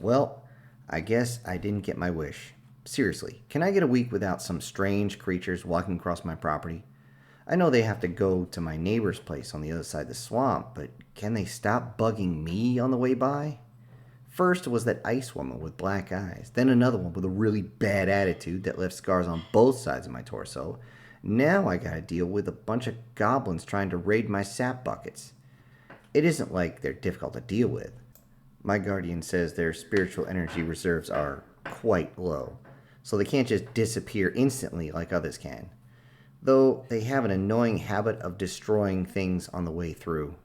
Well, I guess I didn't get my wish. Seriously, can I get a week without some strange creatures walking across my property? I know they have to go to my neighbor's place on the other side of the swamp, but can they stop bugging me on the way by? First was that ice woman with black eyes, then another one with a really bad attitude that left scars on both sides of my torso. Now I gotta deal with a bunch of goblins trying to raid my sap buckets. It isn't like they're difficult to deal with. My guardian says their spiritual energy reserves are quite low, so they can't just disappear instantly like others can. Though they have an annoying habit of destroying things on the way through.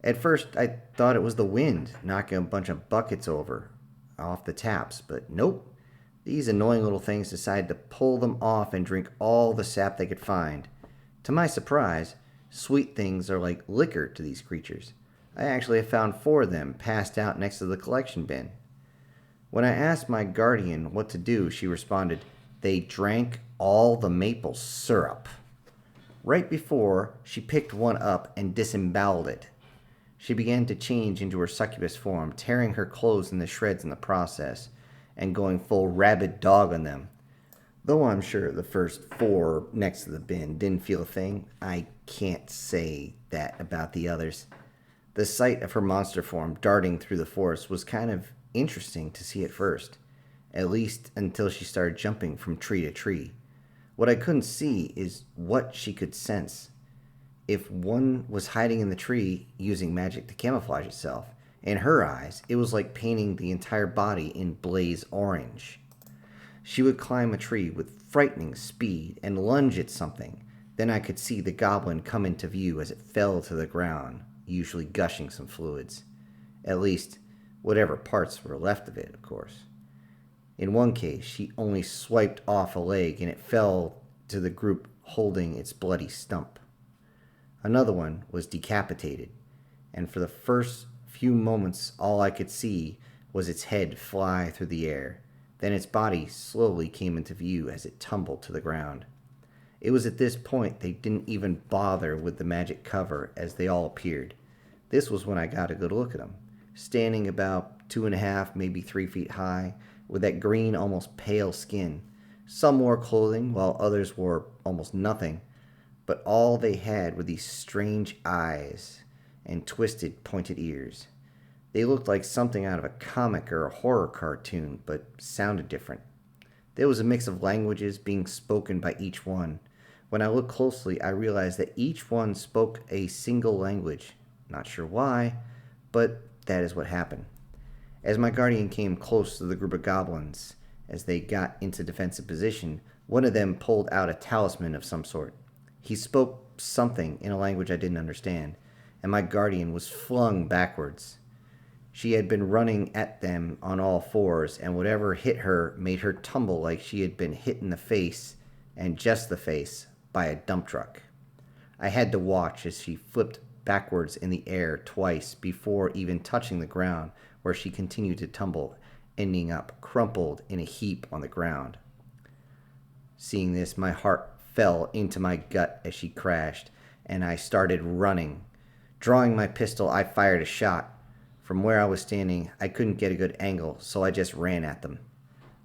At first, I thought it was the wind knocking a bunch of buckets over off the taps, but nope. These annoying little things decided to pull them off and drink all the sap they could find. To my surprise, sweet things are like liquor to these creatures. I actually have found 4 of them passed out next to the collection bin. When I asked my guardian what to do, she responded, "They drank all the maple syrup." Right before, she picked one up and disemboweled it. She began to change into her succubus form, tearing her clothes into shreds in the process, and going full rabid dog on them. Though I'm sure the first 4 next to the bin didn't feel a thing, I can't say that about the others. The sight of her monster form darting through the forest was kind of interesting to see at first, at least until she started jumping from tree to tree. What I couldn't see is what she could sense. If one was hiding in the tree using magic to camouflage itself, in her eyes, it was like painting the entire body in blaze orange. She would climb a tree with frightening speed and lunge at something. Then I could see the goblin come into view as it fell to the ground, usually gushing some fluids. At least, whatever parts were left of it, of course. In one case, she only swiped off a leg and it fell to the group holding its bloody stump. Another one was decapitated, and for the first few moments all I could see was its head fly through the air. Then its body slowly came into view as it tumbled to the ground. It was at this point they didn't even bother with the magic cover as they all appeared. This was when I got a good look at them, standing about 2.5, maybe 3 feet high, with that green, almost pale skin. Some wore clothing, while others wore almost nothing, but all they had were these strange eyes and twisted, pointed ears. They looked like something out of a comic or a horror cartoon, but sounded different. There was a mix of languages being spoken by each one. When I looked closely, I realized that each one spoke a single language. Not sure why, but that is what happened. As my guardian came close to the group of goblins, as they got into defensive position, one of them pulled out a talisman of some sort. He spoke something in a language I didn't understand, and my guardian was flung backwards. She had been running at them on all 4s, and whatever hit her made her tumble like she had been hit in the face, and just the face, by a dump truck. I had to watch as she flipped backwards in the air twice before even touching the ground, where she continued to tumble, ending up crumpled in a heap on the ground. Seeing this, my heart fell into my gut as she crashed, and I started running. Drawing my pistol, I fired a shot. From where I was standing, I couldn't get a good angle, so I just ran at them.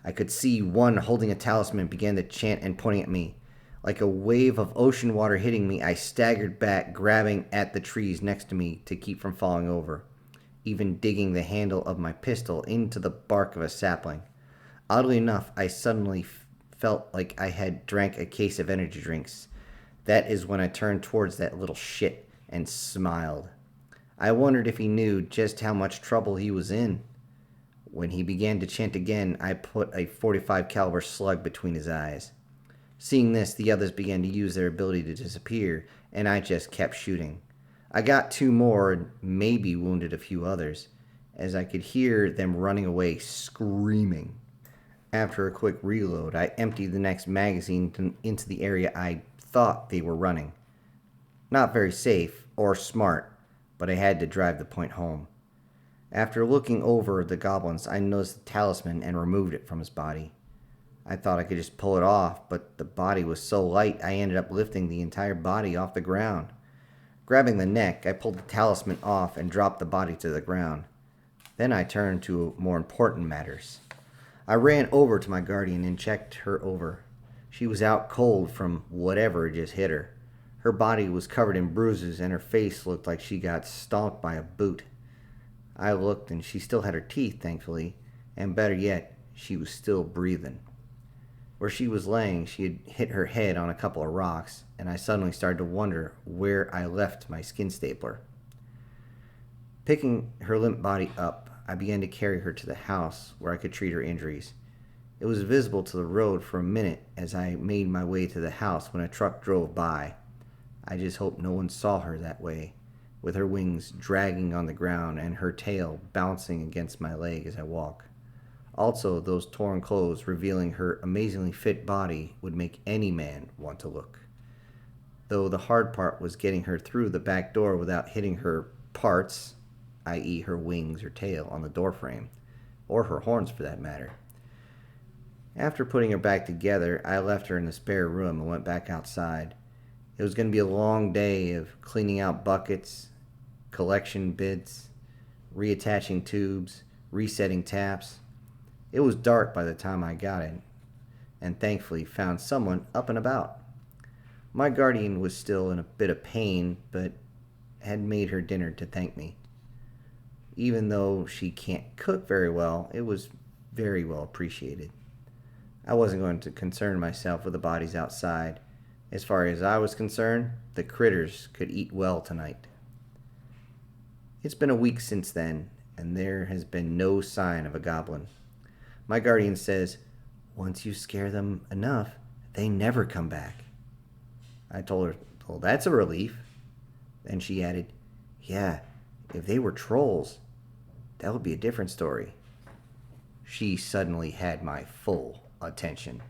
I could see one holding a talisman began to chant and pointing at me. Like a wave of ocean water hitting me, I staggered back, grabbing at the trees next to me to keep from falling over, even digging the handle of my pistol into the bark of a sapling. Oddly enough, I suddenly felt like I had drank a case of energy drinks. That is when I turned towards that little shit and smiled. I wondered if he knew just how much trouble he was in. When he began to chant again, I put a .45 caliber slug between his eyes. Seeing this, the others began to use their ability to disappear, and I just kept shooting. I got 2 more and maybe wounded a few others, as I could hear them running away, screaming. After a quick reload, I emptied the next magazine into the area I thought they were running. Not very safe or smart, but I had to drive the point home. After looking over the goblins, I noticed the talisman and removed it from his body. I thought I could just pull it off, but the body was so light I ended up lifting the entire body off the ground. Grabbing the neck, I pulled the talisman off and dropped the body to the ground. Then I turned to more important matters. I ran over to my guardian and checked her over. She was out cold from whatever just hit her. Her body was covered in bruises and her face looked like she got stomped by a boot. I looked and she still had her teeth, thankfully, and better yet, she was still breathing. Where she was laying, she had hit her head on a couple of rocks, and I suddenly started to wonder where I left my skin stapler. Picking her limp body up, I began to carry her to the house where I could treat her injuries. It was visible to the road for a minute as I made my way to the house when a truck drove by. I just hoped no one saw her that way, with her wings dragging on the ground and her tail bouncing against my leg as I walk. Also, those torn clothes revealing her amazingly fit body would make any man want to look. Though the hard part was getting her through the back door without hitting her parts, i.e. her wings or tail, on the doorframe, or her horns for that matter. After putting her back together, I left her in the spare room and went back outside. It was going to be a long day of cleaning out buckets, collection bits, reattaching tubes, resetting taps. It was dark by the time I got in, and thankfully found someone up and about. My guardian was still in a bit of pain, but had made her dinner to thank me. Even though she can't cook very well, it was very well appreciated. I wasn't going to concern myself with the bodies outside. As far as I was concerned, the critters could eat well tonight. It's been a week since then, and there has been no sign of a goblin. My guardian says, once you scare them enough, they never come back. I told her, well, that's a relief. Then she added, yeah, if they were trolls, that would be a different story. She suddenly had my full attention.